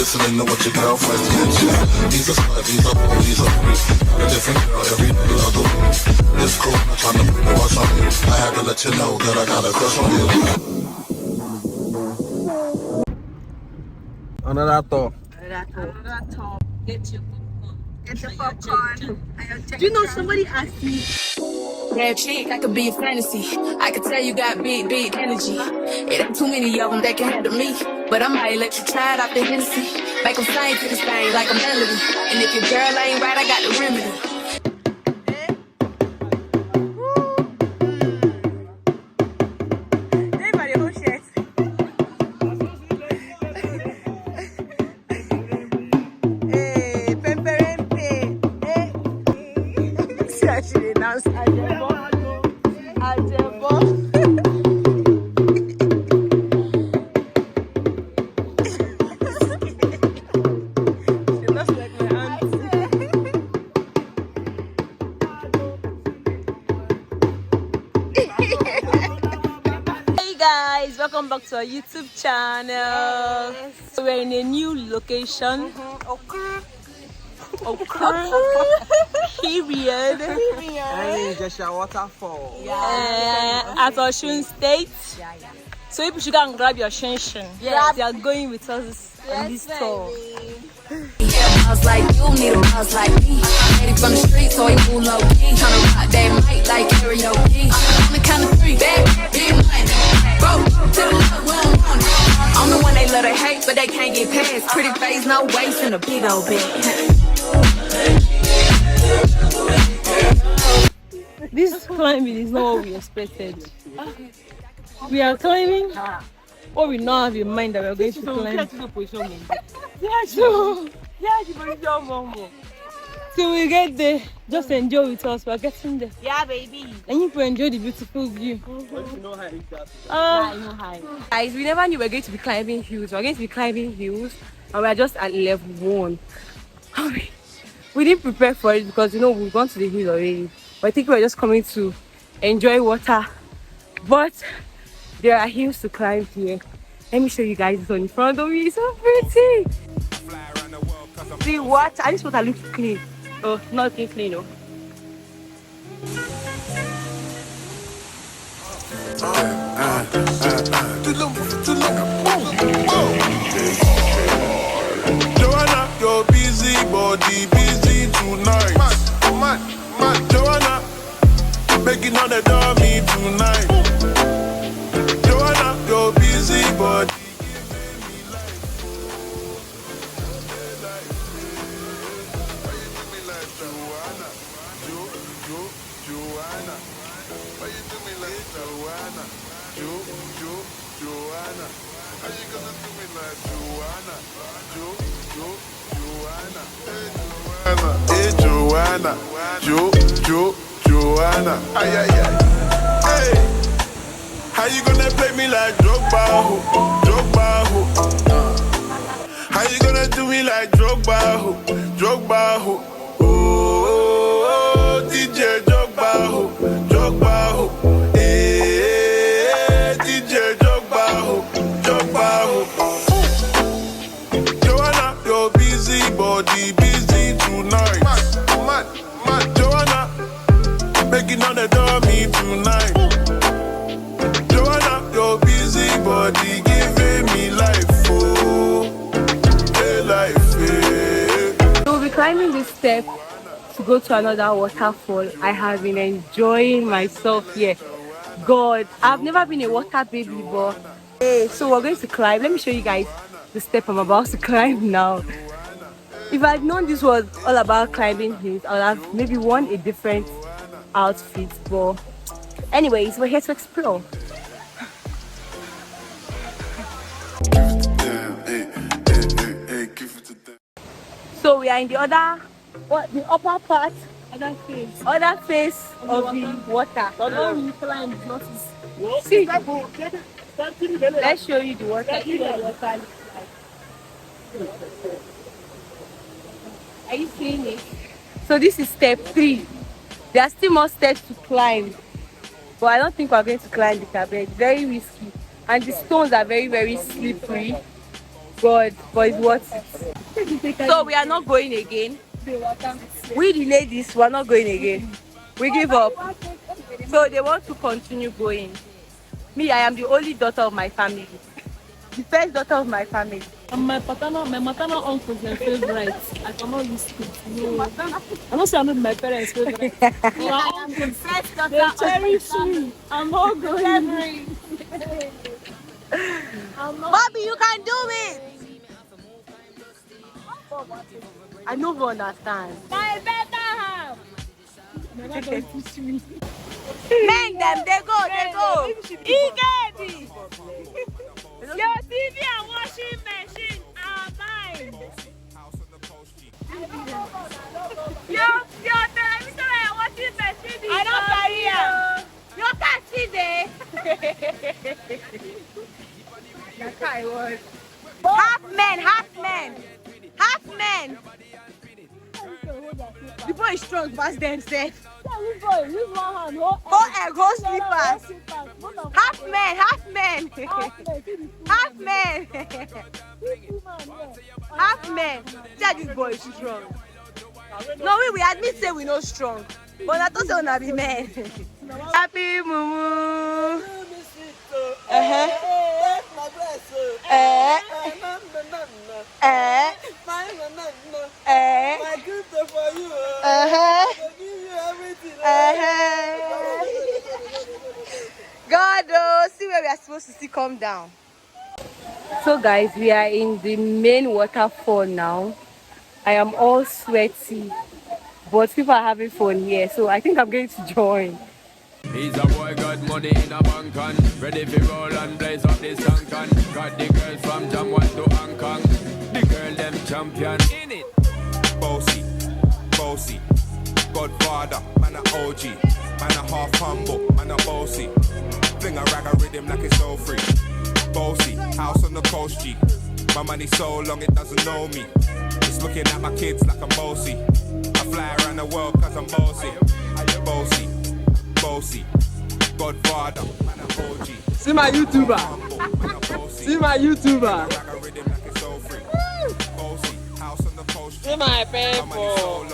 listening to what your girlfriends mention. He's a slut, he's a boy, he's a freak. Got a different girl every day of the week. It's cool, I'm trying to bring the rush on you. I had to let you know that I got a crush on you. Another thought. Another thought. Get your popcorn. Do you know somebody asked me? Yeah, chick, I could be a fantasy. I could tell you got big energy. It ain't too many of them that can handle me. But I might let you try it out the Hennessy. Make them sing to this thing like a melody. And if your girl ain't right, I got the remedy. Welcome back to our YouTube channel. Yes. So we're in a new location. Period. ERIN IJESHA WATERFAll. At Osun State. So people should go and grab your shenshon. Yes. They are going with us on this tour. Boss like you, need a boss like me. Ready from the street, so he move low key. Tryna rock that mic like karaoke. I'm the kind of freak that big money. Bro, to the left, we don't want it. I'm the one they love to hate, but they can't get past. Pretty face, no waist, and a big old bag. This climbing is not what we expected. We are climbing, or we now have in mind that we are going to climb. Till we get there, just enjoy with us. We are getting there. Yeah, baby. And you can enjoy the beautiful view. I know how. Guys, we never knew we were going to be climbing hills. We are going to be climbing hills, and we are just at level 1. We didn't prepare for it because we've gone to the hill already. But I think we're just coming to enjoy water. But there are hills to climb here. Let me show you guys this one in front of me. It's so pretty. See what? This water looks clean. Oh, not clean, no. Joanna, you're busy, body busy tonight. Man, Joanna, making on the dummy tonight. Joanna, you're busy, body. Joanna, why you do me like Joanna? Joanna, how you gonna do me like Joanna? Joanna, hey Joanna, Joanna, ay ay ay, hey, how you gonna play me like Drogba? How you gonna do me like Drogba? Oh, DJ Drogba, DJ Drogba. Joanna, you're busy, body busy tonight. Man, Joanna, making on the dummy tonight. Joanna, you're busy, body giving me life, life. So we'll be climbing this step to go to another waterfall. I have been enjoying myself here. God, I've never been a water baby, but hey, so we're going to climb. Let me show you guys the step I'm about to climb now. If I'd known this was all about climbing hills, I would have maybe worn a different outfit. But anyways, we're here to explore. So we are in the upper part, other face of the water. See, let's show you the water. Are you seeing it? So this is step 3. There are still more steps to climb, but I don't think we're going to climb the carpet. It's very risky, and the stones are very, very slippery. God, but it's worth it. So we are not going again. We the ladies, we are not going again. We give up. So they want to continue going. Me, I am the only daughter of my family. The first daughter of my family. And my maternal uncle is my favorite. I cannot use it. No. I don't say I'm not my parents' favorite. My uncle, they cherish me. I'm not going. Bobby, you can do it. I don't understand. My better half. They're not going to teach me. Men them, they go. Igedi. Your TV and washing machine are mine. Your television and washing machine is I don't carry you can't see there. That's how it was. Half men. The boy is strong, past them, say. Use one hand. Hold slippers. Half men. Yeah, this boy is strong. No, we admit say we no strong. But I thought say we be men. Happy Mumu. My gift for you. I give you everything. God, see where we are supposed to see come down. So guys, we are in the main waterfall now. I am all sweaty, but people are having fun here, so I think I'm going to join. He's a boy, got money in a bank and ready for roll and blaze up this tank and got the girls from Jamwan to Hong Kong. The girl them champion in it. Bossy, Godfather, man a OG, man a half humble, man a bossy. Fling a rag a rhythm like it's all free. Bossy, house on the coast G. My money so long it doesn't know me. It's looking at my kids like I'm bossy. I fly around the world cause I'm bossy. Bossy, Godfather, man a OG. See my YouTuber. See my YouTuber. See my people.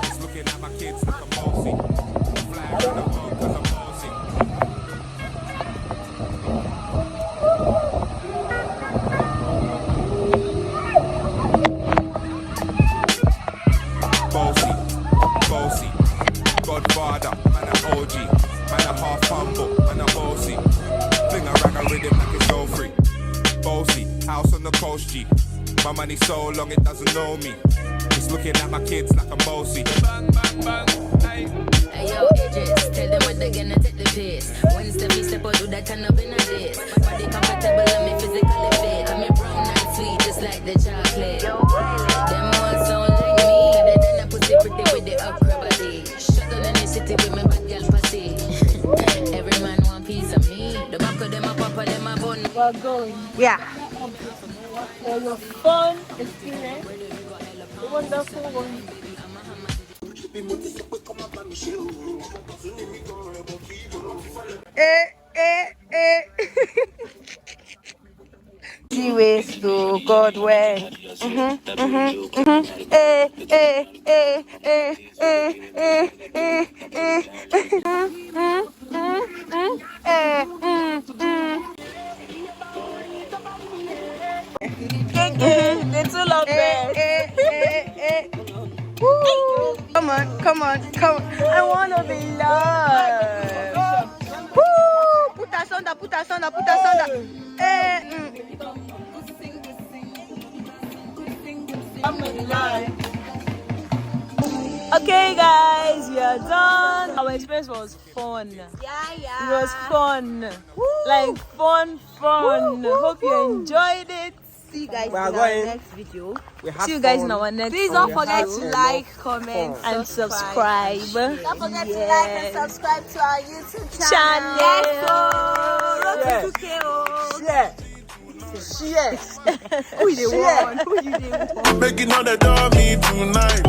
It's looking at my kids like I'm bossy. Fly around the world cause I'm bossy. Bossy, Godfather, man a OG, man a half humble, man a bossy. Fling a rag a rhythm like it's all free. Bossy, house on the coast G. My money so long it doesn't know me. It's looking at my kids like I'm bossy. Bang, bang, bang, hey. Hey yo, Idris, tell them what they're gonna take the piss. One step, we step out, do that turn up in a this. Body comfortable and me physically fit. I'm a brown and sweet, just like the chocolate. Them ones don't like me. Other than a pussy pretty with the upper body. Shuttle in the city with me bad girl pussy. Every man want piece of me. The back of them a papa, them a bun. We're going. Yeah. For your fun experience. A wonderful one. See ways to God when. They too love Come on. I wanna be loved. Woo! Put us under. Okay guys, we are done. Our experience was fun. Yeah. It was fun. Woo. Like fun. Woo. Hope you enjoyed it. See you guys in We are our going. next video. See you guys in our next Please video. don't forget to like, comment, and subscribe. Don't forget to like and subscribe to our YouTube Channel. Yes, Share. Who you the one? Making all the dummy tonight.